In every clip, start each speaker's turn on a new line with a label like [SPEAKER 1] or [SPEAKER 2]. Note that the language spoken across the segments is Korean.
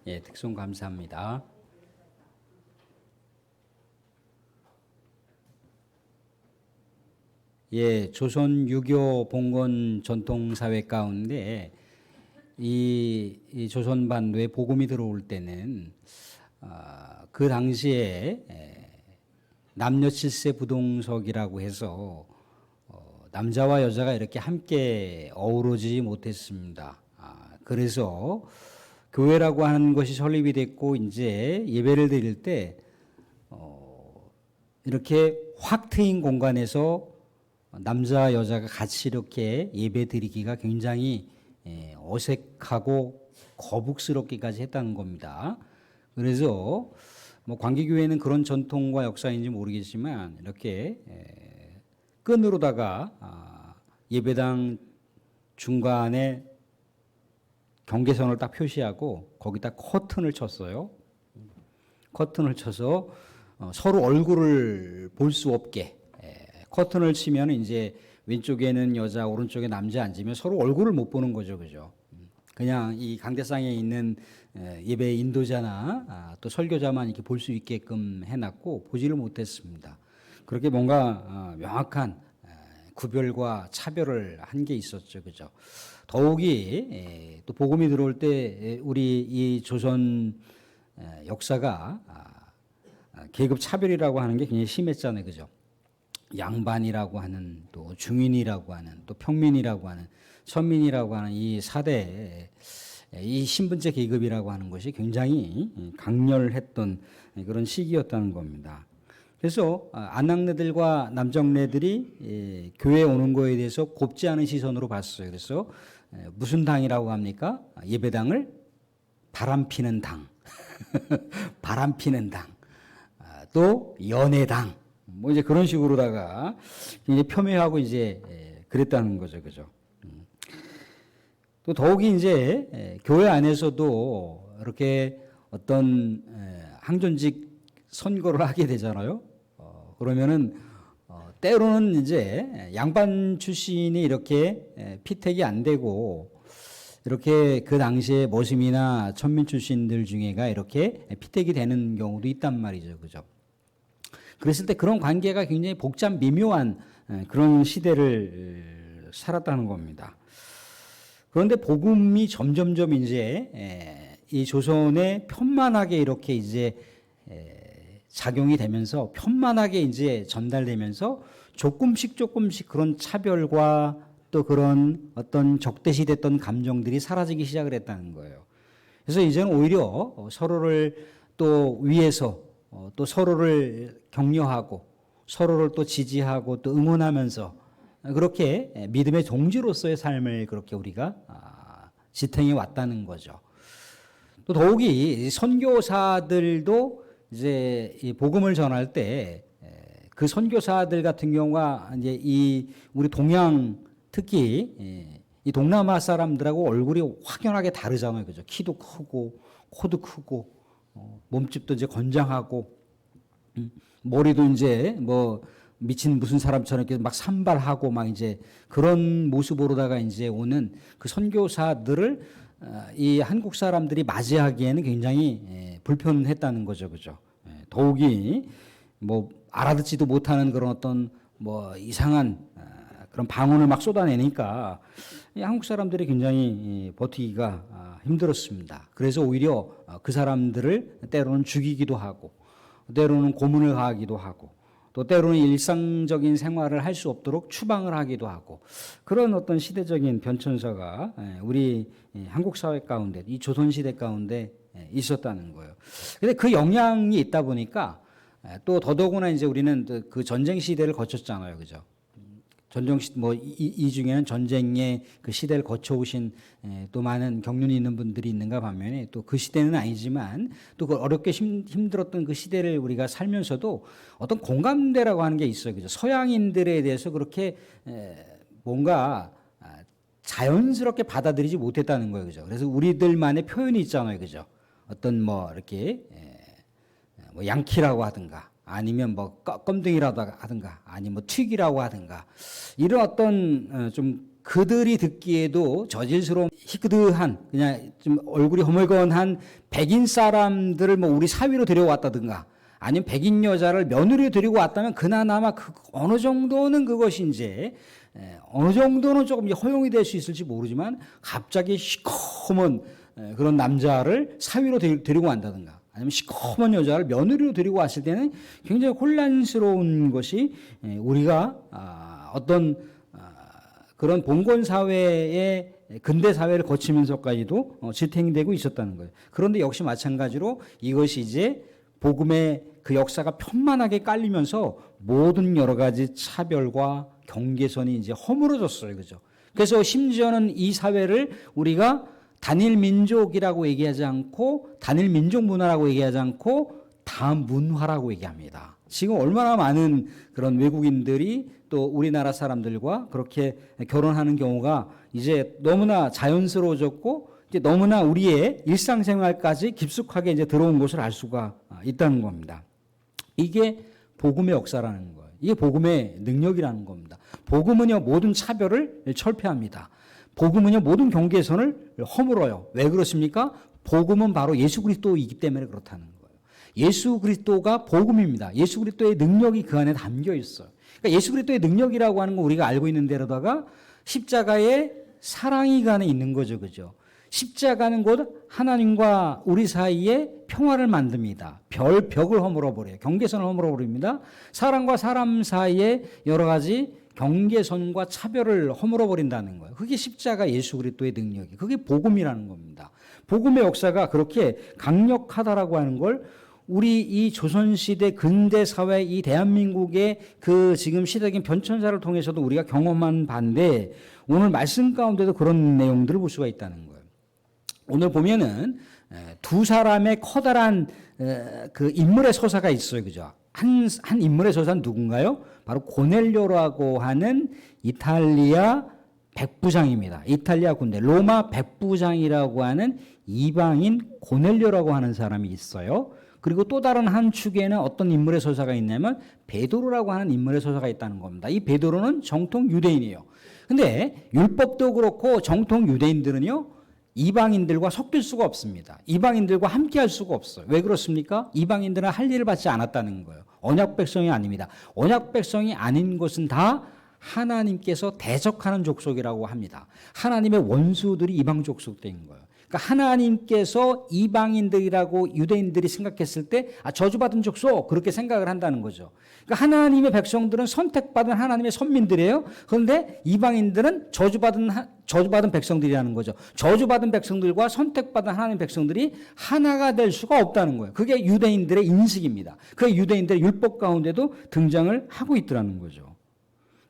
[SPEAKER 1] 예, 특송 감사합니다. 예, 조선 유교 봉건 전통 사회 가운데 이 조선 반도에 복음이 들어올 때는 그 당시에 남녀 칠세 부동석이라고 해서 남자와 여자가 이렇게 함께 어우러지지 못했습니다. 그래서 교회라고 하는 것이 설립이 됐고 이제 예배를 드릴 때 이렇게 확 트인 공간에서 남자 여자가 같이 이렇게 예배 드리기가 굉장히 어색하고 거북스럽기까지 했다는 겁니다. 그래서 뭐 광기교회는 그런 전통과 역사인지 모르겠지만 이렇게 끈으로다가 예배당 중간에 경계선을 딱 표시하고 거기다 커튼을 쳤어요. 커튼을 쳐서 서로 얼굴을 볼 수 없게 커튼을 치면 이제 왼쪽에는 여자, 오른쪽에 남자 앉으면 서로 얼굴을 못 보는 거죠, 그죠? 그냥 이 강대상에 있는 예배 인도자나 또 설교자만 이렇게 볼 수 있게끔 해놨고 보지를 못했습니다. 그렇게 뭔가 명확한 구별과 차별을 한 게 있었죠, 그죠? 더욱이 또 복음이 들어올 때 우리 이 조선 역사가 계급 차별이라고 하는 게 굉장히 심했잖아요, 그죠? 양반이라고 하는 또 중인이라고 하는 또 평민이라고 하는 천민이라고 하는 이 4대 이 신분제 계급이라고 하는 것이 굉장히 강렬했던 그런 시기였다는 겁니다. 그래서 안악내들과 남정네들이 교회에 오는 거에 대해서 곱지 않은 시선으로 봤어요. 그래서 무슨 당이라고 합니까? 예배당을 바람피는 당, 바람피는 당, 또 연애당, 뭐 이제 그런 식으로다가 이제 폄훼하고 이제 그랬다는 거죠, 그죠? 또 더욱이 이제 교회 안에서도 이렇게 어떤 항존직 선거를 하게 되잖아요. 그러면은 때로는 이제 양반 출신이 이렇게 피택이 안 되고 이렇게 그 당시에 모심이나 천민 출신들 중에가 이렇게 피택이 되는 경우도 있단 말이죠, 그죠? 그랬을 때 그런 관계가 굉장히 복잡 미묘한 그런 시대를 살았다는 겁니다. 그런데 복음이 점점점 이제 이 조선에 편만하게 이렇게 이제 작용이 되면서 편만하게 이제 전달되면서 조금씩 그런 차별과 또 그런 어떤 적대시됐던 감정들이 사라지기 시작을 했다는 거예요. 그래서 이제는 오히려 서로를 또 위해서 또 서로를 격려하고 서로를 또 지지하고 또 응원하면서 그렇게 믿음의 동지로서의 삶을 그렇게 우리가 지탱해 왔다는 거죠. 또 더욱이 선교사들도 이제 이 복음을 전할 때 그 선교사들 같은 경우가 이제 이 우리 동양 특히 이 동남아 사람들하고 얼굴이 확연하게 다르잖아요, 그죠? 키도 크고 코도 크고 몸집도 이제 건장하고 머리도 이제 뭐 미친 무슨 사람처럼 이렇게 막 산발하고 막 이제 그런 모습으로다가 이제 오는 그 선교사들을 이 한국 사람들이 맞이하기에는 굉장히 불편했다는 거죠, 그죠? 더욱이 뭐 알아듣지도 못하는 그런 어떤 뭐 이상한 그런 방언을 막 쏟아내니까 이 한국 사람들이 굉장히 버티기가 힘들었습니다. 그래서 오히려 그 사람들을 때로는 죽이기도 하고 때로는 고문을 가하기도 하고 또 때로는 일상적인 생활을 할 수 없도록 추방을 하기도 하고 그런 어떤 시대적인 변천사가 우리 한국 사회 가운데 이 조선 시대 가운데 있었다는 거예요. 근데 그 영향이 있다 보니까 또 더더구나 이제 우리는 그 전쟁 시대를 거쳤잖아요, 그죠? 전쟁 이 중에는 전쟁의 그 시대를 거쳐오신 또 많은 경륜이 있는 분들이 있는가 반면에 또 그 시대는 아니지만 또 그 어렵게 힘들었던 그 시대를 우리가 살면서도 어떤 공감대라고 하는 게 있어요, 그죠? 서양인들에 대해서 그렇게 뭔가 자연스럽게 받아들이지 못했다는 거예요, 그죠? 그래서 우리들만의 표현이 있잖아요, 그죠? 어떤 뭐 이렇게 뭐 양키라고 하든가 아니면 뭐 껌등이라고 하든가 아니면 뭐 튀기라고 하든가 이런 어떤 좀 그들이 듣기에도 저질스러운 희끗한 그냥 좀 얼굴이 허물건한 백인 사람들을 뭐 우리 사위로 데려왔다든가 아니면 백인 여자를 며느리로 데리고 왔다면 그나마 어느 정도는 그것이 이제 어느 정도는 조금 허용이 될 수 있을지 모르지만 갑자기 시커먼 그런 남자를 사위로 데리고 간다든가 아니면 시커먼 여자를 며느리로 데리고 왔을 때는 굉장히 혼란스러운 것이 우리가 어떤 그런 봉건 사회의 근대 사회를 거치면서까지도 지탱되고 있었다는 거예요. 그런데 역시 마찬가지로 이것이 이제 복음의 그 역사가 편만하게 깔리면서 모든 여러 가지 차별과 경계선이 이제 허물어졌어요. 그죠? 그래서 심지어는 이 사회를 우리가 단일 민족이라고 얘기하지 않고 단일 민족 문화라고 얘기하지 않고 다문화라고 얘기합니다. 지금 얼마나 많은 그런 외국인들이 또 우리나라 사람들과 그렇게 결혼하는 경우가 이제 너무나 자연스러워졌고 이제 너무나 우리의 일상생활까지 깊숙하게 이제 들어온 것을 알 수가 있다는 겁니다. 이게 복음의 역사라는 거예요. 이게 복음의 능력이라는 겁니다. 복음은요 모든 차별을 철폐합니다. 복음은요 모든 경계선을 허물어요. 왜 그렇습니까? 복음은 바로 예수 그리스도이기 때문에 그렇다는 거예요. 예수 그리스도가 복음입니다. 예수 그리스도의 능력이 그 안에 담겨 있어요. 그러니까 예수 그리스도의 능력이라고 하는 거 우리가 알고 있는 데로다가 십자가의 사랑이 그 안에 있는 거죠. 그죠? 십자가는 곧 하나님과 우리 사이에 평화를 만듭니다. 벽을 허물어버려요. 경계선을 허물어버립니다. 사람과 사람 사이에 여러 가지 경계선과 차별을 허물어버린다는 거예요. 그게 십자가 예수 그리스도의 능력이. 그게 복음이라는 겁니다. 복음의 역사가 그렇게 강력하다라고 하는 걸 우리 이 조선시대 근대사회 이 대한민국의 그 지금 시대적인 변천사를 통해서도 우리가 경험한 바인데 오늘 말씀 가운데도 그런 내용들을 볼 수가 있다는 거예요. 오늘 보면은 두 사람의 커다란 그 인물의 서사가 있어요. 그죠? 한 인물의 서사는 누군가요? 바로 고넬료라고 하는 이탈리아 백부장입니다. 이탈리아 군대, 로마 백부장이라고 하는 이방인 고넬료라고 하는 사람이 있어요. 그리고 또 다른 한 축에는 어떤 인물의 서사가 있냐면 베드로라고 하는 인물의 서사가 있다는 겁니다. 이 베드로는 정통 유대인이에요. 근데 율법도 그렇고 정통 유대인들은요, 이방인들과 섞일 수가 없습니다. 이방인들과 함께 할 수가 없어요. 왜 그렇습니까? 이방인들은 할 일을 받지 않았다는 거예요. 언약 백성이 아닙니다. 언약 백성이 아닌 것은 다 하나님께서 대적하는 족속이라고 합니다. 하나님의 원수들이 이방 족속된 거예요. 그러니까 하나님께서 이방인들이라고 유대인들이 생각했을 때 저주받은 족속 그렇게 생각을 한다는 거죠. 그러니까 하나님의 백성들은 선택받은 하나님의 선민들이에요. 그런데 이방인들은 저주받은 백성들이라는 거죠. 저주받은 백성들과 선택받은 하나님의 백성들이 하나가 될 수가 없다는 거예요. 그게 유대인들의 인식입니다. 그게 유대인들의 율법 가운데도 등장을 하고 있더라는 거죠.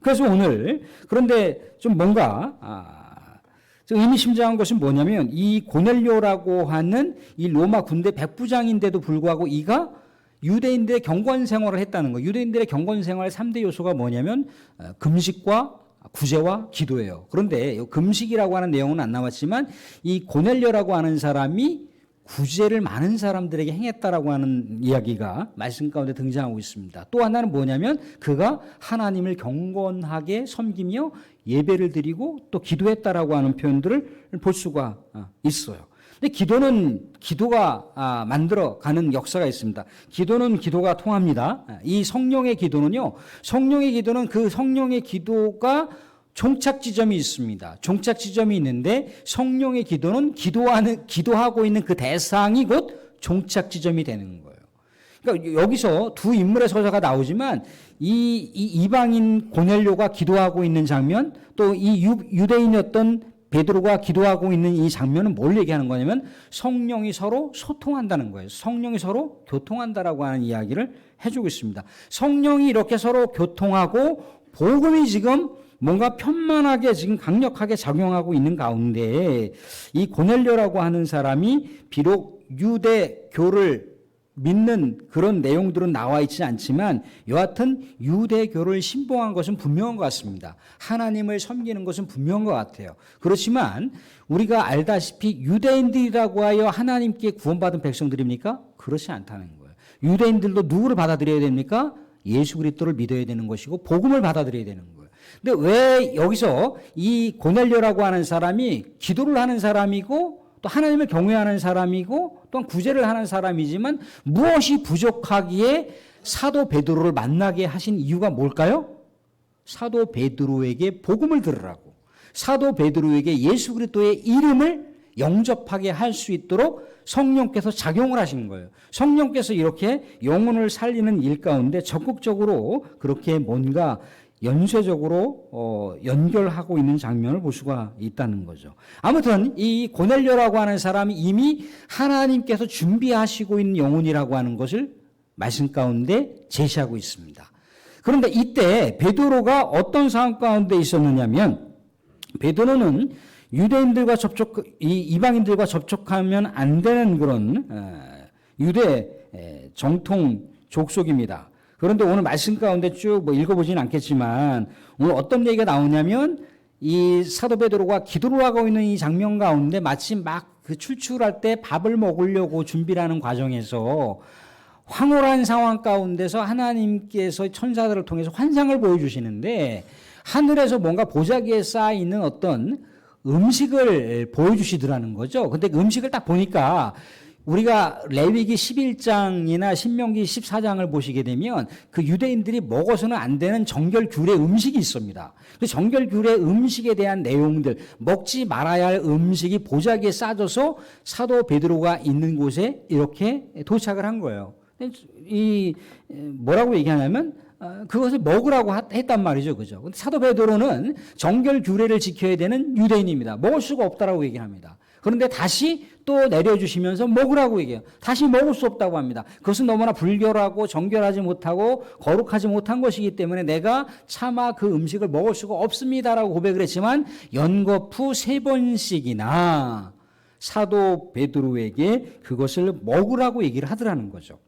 [SPEAKER 1] 그래서 오늘 그런데 좀 뭔가 의미심장한 것은 뭐냐면 이 고넬료라고 하는 이 로마 군대 백부장인데도 불구하고 이가 유대인들의 경건 생활을 했다는 거예요. 유대인들의 경건 생활의 3대 요소가 뭐냐면 금식과 구제와 기도예요. 그런데 금식이라고 하는 내용은 안 나왔지만 이 고넬료라고 하는 사람이 구제를 많은 사람들에게 행했다라고 하는 이야기가 말씀 가운데 등장하고 있습니다. 또 하나는 뭐냐면 그가 하나님을 경건하게 섬기며 예배를 드리고 또 기도했다라고 하는 표현들을 볼 수가 있어요. 근데 기도가 만들어가는 역사가 있습니다. 기도는 기도가 통합니다. 이 성령의 기도는요, 성령의 기도는 그 성령의 기도가 종착 지점이 있습니다. 종착 지점이 있는데 성령의 기도는 기도하고 있는 그 대상이 곧 종착 지점이 되는 거예요. 그러니까 여기서 두 인물의 서사가 나오지만 이 이방인 고넬료가 기도하고 있는 장면, 또 이 유대인이었던 베드로가 기도하고 있는 이 장면은 뭘 얘기하는 거냐면 성령이 서로 소통한다는 거예요. 성령이 서로 교통한다라고 하는 이야기를 해주고 있습니다. 성령이 이렇게 서로 교통하고 복음이 지금 뭔가 편만하게 지금 강력하게 작용하고 있는 가운데 이 고넬료라고 하는 사람이 비록 유대교를 믿는 그런 내용들은 나와 있지 않지만 여하튼 유대교를 신봉한 것은 분명한 것 같습니다. 하나님을 섬기는 것은 분명한 것 같아요. 그렇지만 우리가 알다시피 유대인들이라고 하여 하나님께 구원받은 백성들입니까? 그렇지 않다는 거예요. 유대인들도 누구를 받아들여야 됩니까? 예수 그리스도를 믿어야 되는 것이고 복음을 받아들여야 되는 거예요. 근데 왜 여기서 이 고넬료라고 하는 사람이 기도를 하는 사람이고 또 하나님을 경외하는 사람이고 또한 구제를 하는 사람이지만 무엇이 부족하기에 사도 베드로를 만나게 하신 이유가 뭘까요? 사도 베드로에게 복음을 들으라고, 사도 베드로에게 예수 그리스도의 이름을 영접하게 할 수 있도록 성령께서 작용을 하시는 거예요. 성령께서 이렇게 영혼을 살리는 일 가운데 적극적으로 그렇게 뭔가 연쇄적으로 연결하고 있는 장면을 볼 수가 있다는 거죠. 아무튼 이 고넬료라고 하는 사람이 이미 하나님께서 준비하시고 있는 영혼이라고 하는 것을 말씀 가운데 제시하고 있습니다. 그런데 이때 베드로가 어떤 상황 가운데 있었느냐면, 베드로는 유대인들과 이방인들과 접촉하면 안 되는 그런 유대 정통 족속입니다. 그런데 오늘 말씀 가운데 쭉 읽어보지는 않겠지만 오늘 어떤 얘기가 나오냐면 이 사도 베드로가 기도를 하고 있는 이 장면 가운데 마치 막 그 출출할 때 밥을 먹으려고 준비를 하는 과정에서 황홀한 상황 가운데서 하나님께서 천사들을 통해서 환상을 보여주시는데 하늘에서 뭔가 보자기에 쌓여있는 어떤 음식을 보여주시더라는 거죠. 근데 그 음식을 딱 보니까 우리가 레위기 11장이나 신명기 14장을 보시게 되면 그 유대인들이 먹어서는 안 되는 정결규례 음식이 있습니다. 그 정결규례 음식에 대한 내용들, 먹지 말아야 할 음식이 보자기에 싸져서 사도 베드로가 있는 곳에 이렇게 도착을 한 거예요. 뭐라고 얘기하냐면 그것을 먹으라고 했단 말이죠. 그죠? 근데 사도 베드로는 정결규례를 지켜야 되는 유대인입니다. 먹을 수가 없다라고 얘기합니다. 그런데 다시 또 내려주시면서 먹으라고 얘기해요. 다시 먹을 수 없다고 합니다. 그것은 너무나 불결하고 정결하지 못하고 거룩하지 못한 것이기 때문에 내가 차마 그 음식을 먹을 수가 없습니다라고 고백을 했지만 연거푸 3번씩이나 사도 베드로에게 그것을 먹으라고 얘기를 하더라는 거죠.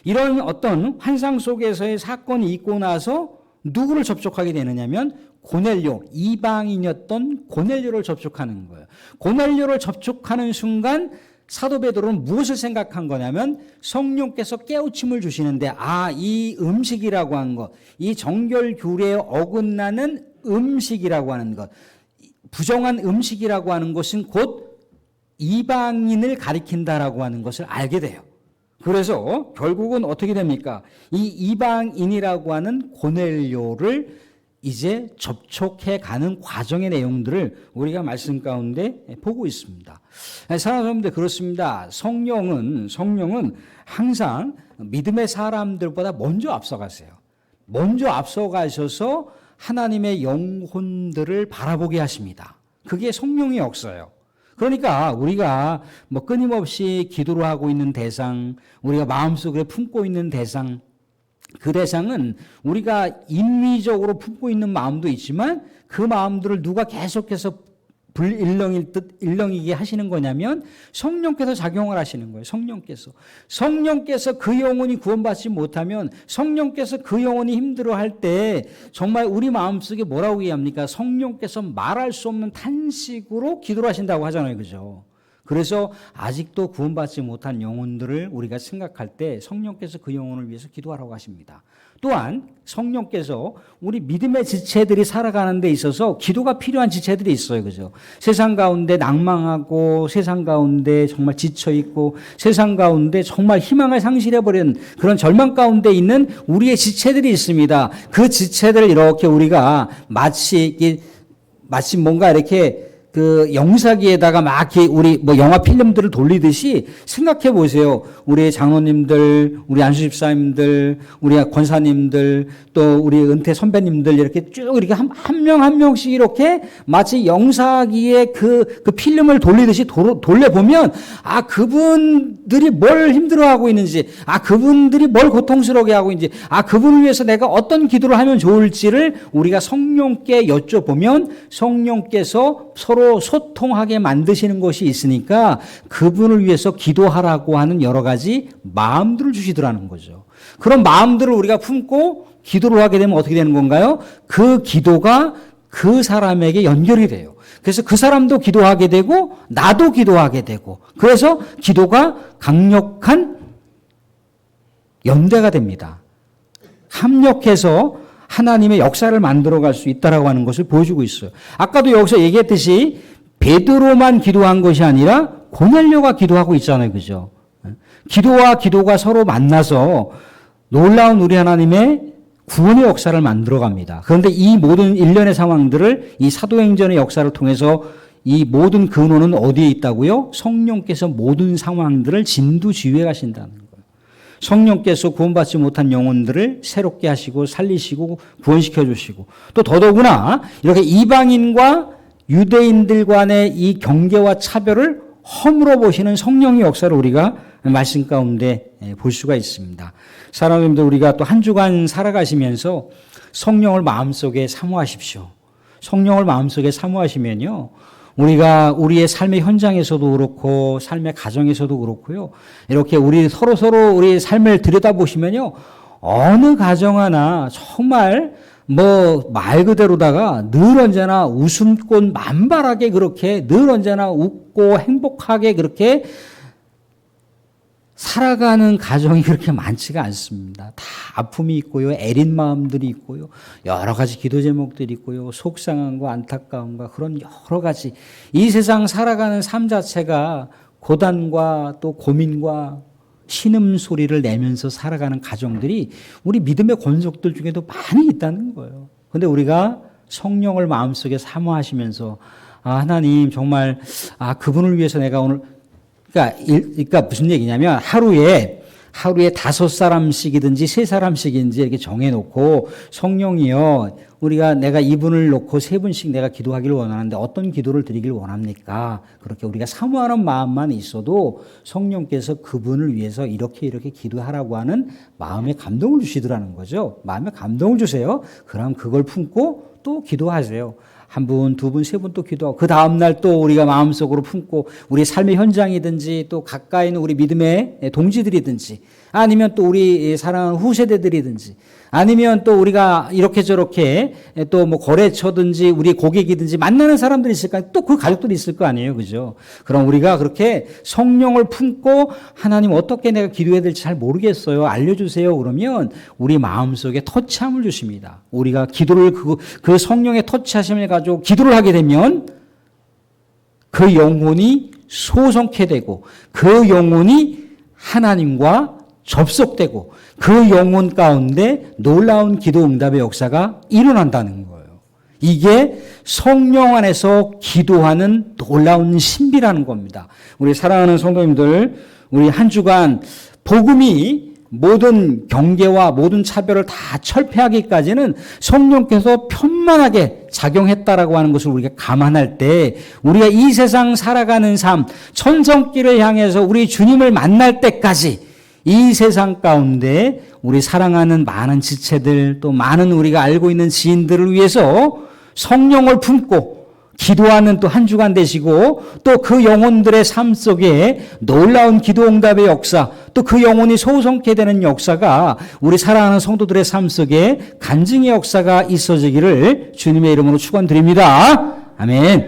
[SPEAKER 1] 이런 어떤 환상 속에서의 사건이 있고 나서 누구를 접촉하게 되느냐면 고넬료, 이방인이었던 고넬료를 접촉하는 거예요. 고넬료를 접촉하는 순간 사도 베드로는 무엇을 생각한 거냐면 성령께서 깨우침을 주시는데 이 음식이라고 하는 것, 이 정결규례에 어긋나는 음식이라고 하는 것, 부정한 음식이라고 하는 것은 곧 이방인을 가리킨다라고 하는 것을 알게 돼요. 그래서 결국은 어떻게 됩니까? 이 이방인이라고 하는 고넬료를 이제 접촉해 가는 과정의 내용들을 우리가 말씀 가운데 보고 있습니다. 사랑하는 여러분들, 그렇습니다. 성령은 항상 믿음의 사람들보다 먼저 앞서가세요. 먼저 앞서가셔서 하나님의 영혼들을 바라보게 하십니다. 그게 성령의 역사예요. 그러니까 우리가 끊임없이 기도를 하고 있는 대상, 우리가 마음속에 품고 있는 대상, 그 대상은 우리가 인위적으로 품고 있는 마음도 있지만 그 마음들을 누가 계속해서 일렁이게 하시는 거냐면 성령께서 작용을 하시는 거예요. 성령께서 그 영혼이 구원받지 못하면, 성령께서 그 영혼이 힘들어할 때 정말 우리 마음속에 뭐라고 얘기합니까? 성령께서 말할 수 없는 탄식으로 기도를 하신다고 하잖아요. 그죠? 그래서 아직도 구원받지 못한 영혼들을 우리가 생각할 때 성령께서 그 영혼을 위해서 기도하라고 하십니다. 또한 성령께서 우리 믿음의 지체들이 살아가는 데 있어서 기도가 필요한 지체들이 있어요. 그죠? 세상 가운데 낭망하고 세상 가운데 정말 지쳐있고 세상 가운데 정말 희망을 상실해버린 그런 절망 가운데 있는 우리의 지체들이 있습니다. 그 지체들을 이렇게 우리가 마치 뭔가 이렇게 그 영사기에다가 막 우리 영화 필름들을 돌리듯이 생각해 보세요. 우리 장로님들, 우리 안수 집사님들, 우리 권사님들, 또 우리 은퇴 선배님들 이렇게 쭉 이렇게 한 명 한 명씩 이렇게 마치 영사기에 그 필름을 돌리듯이 돌려보면 그분들이 뭘 힘들어하고 있는지, 그분들이 뭘 고통스럽게 하고 있는지, 그분을 위해서 내가 어떤 기도를 하면 좋을지를 우리가 성령께 여쭤보면 성령께서 서로 소통하게 만드시는 것이 있으니까 그분을 위해서 기도하라고 하는 여러 가지 마음들을 주시더라는 거죠. 그런 마음들을 우리가 품고 기도를 하게 되면 어떻게 되는 건가요? 그 기도가 그 사람에게 연결이 돼요. 그래서 그 사람도 기도하게 되고 나도 기도하게 되고, 그래서 기도가 강력한 연대가 됩니다. 합력해서 하나님의 역사를 만들어갈 수 있다라고 하는 것을 보여주고 있어요. 아까도 여기서 얘기했듯이 베드로만 기도한 것이 아니라 고넬료가 기도하고 있잖아요. 그죠? 기도와 기도가 서로 만나서 놀라운 우리 하나님의 구원의 역사를 만들어갑니다. 그런데 이 모든 일련의 상황들을 이 사도행전의 역사를 통해서 이 모든 근원은 어디에 있다고요? 성령께서 모든 상황들을 진두지휘해 가신다는 거예요. 성령께서 구원받지 못한 영혼들을 새롭게 하시고 살리시고 구원시켜 주시고 또 더더구나 이렇게 이방인과 유대인들 간의 이 경계와 차별을 허물어 보시는 성령의 역사를 우리가 말씀 가운데 볼 수가 있습니다. 사랑하는 분들, 우리가 또 한 주간 살아가시면서 성령을 마음속에 사모하십시오. 성령을 마음속에 사모하시면요, 우리가 우리의 삶의 현장에서도 그렇고 삶의 가정에서도 그렇고요, 이렇게 우리 서로 우리의 삶을 들여다보시면요, 어느 가정 하나 정말 말 그대로다가 늘 언제나 웃음꽃 만발하게 그렇게 늘 언제나 웃고 행복하게 그렇게 살아가는 가정이 그렇게 많지가 않습니다. 다 아픔이 있고요, 애린 마음들이 있고요, 여러 가지 기도 제목들이 있고요, 속상함과 안타까움과 그런 여러 가지 이 세상 살아가는 삶 자체가 고단과 또 고민과 신음소리를 내면서 살아가는 가정들이 우리 믿음의 권속들 중에도 많이 있다는 거예요. 그런데 우리가 성령을 마음속에 사모하시면서 하나님 정말 그분을 위해서 내가 오늘 그러니까 무슨 얘기냐면 하루에 5사람씩이든지 3사람씩인지 이렇게 정해놓고 성령이여 내가 이분을 놓고 3분씩 내가 기도하기를 원하는데 어떤 기도를 드리길 원합니까? 그렇게 우리가 사모하는 마음만 있어도 성령께서 그분을 위해서 이렇게 기도하라고 하는 마음의 감동을 주시더라는 거죠. 마음의 감동을 주세요. 그럼 그걸 품고 또 기도하세요. 1분, 2분, 3분 또 기도하고 그 다음날 또 우리가 마음속으로 품고 우리 삶의 현장이든지 또 가까이 있는 우리 믿음의 동지들이든지 아니면 또 우리 사랑하는 후세대들이든지 아니면 또 우리가 이렇게 저렇게 또 거래처든지 우리 고객이든지 만나는 사람들이 있을까 또 그 가족들이 있을 거 아니에요. 그죠? 그럼 우리가 그렇게 성령을 품고 하나님 어떻게 내가 기도해야 될지 잘 모르겠어요. 알려주세요. 그러면 우리 마음속에 터치함을 주십니다. 우리가 기도를 그 성령의 터치하심을 가지고 기도를 하게 되면 그 영혼이 소성케 되고 그 영혼이 하나님과 접속되고 그 영혼 가운데 놀라운 기도 응답의 역사가 일어난다는 거예요. 이게 성령 안에서 기도하는 놀라운 신비라는 겁니다. 우리 사랑하는 성도님들, 우리 한 주간 복음이 모든 경계와 모든 차별을 다 철폐하기까지는 성령께서 편만하게 작용했다라고 하는 것을 우리가 감안할 때 우리가 이 세상 살아가는 삶, 천성길을 향해서 우리 주님을 만날 때까지 이 세상 가운데 우리 사랑하는 많은 지체들 또 많은 우리가 알고 있는 지인들을 위해서 성령을 품고 기도하는 또 한 주간 되시고 또 그 영혼들의 삶 속에 놀라운 기도 응답의 역사 또 그 영혼이 소성케 되는 역사가 우리 사랑하는 성도들의 삶 속에 간증의 역사가 있어지기를 주님의 이름으로 축원드립니다. 아멘.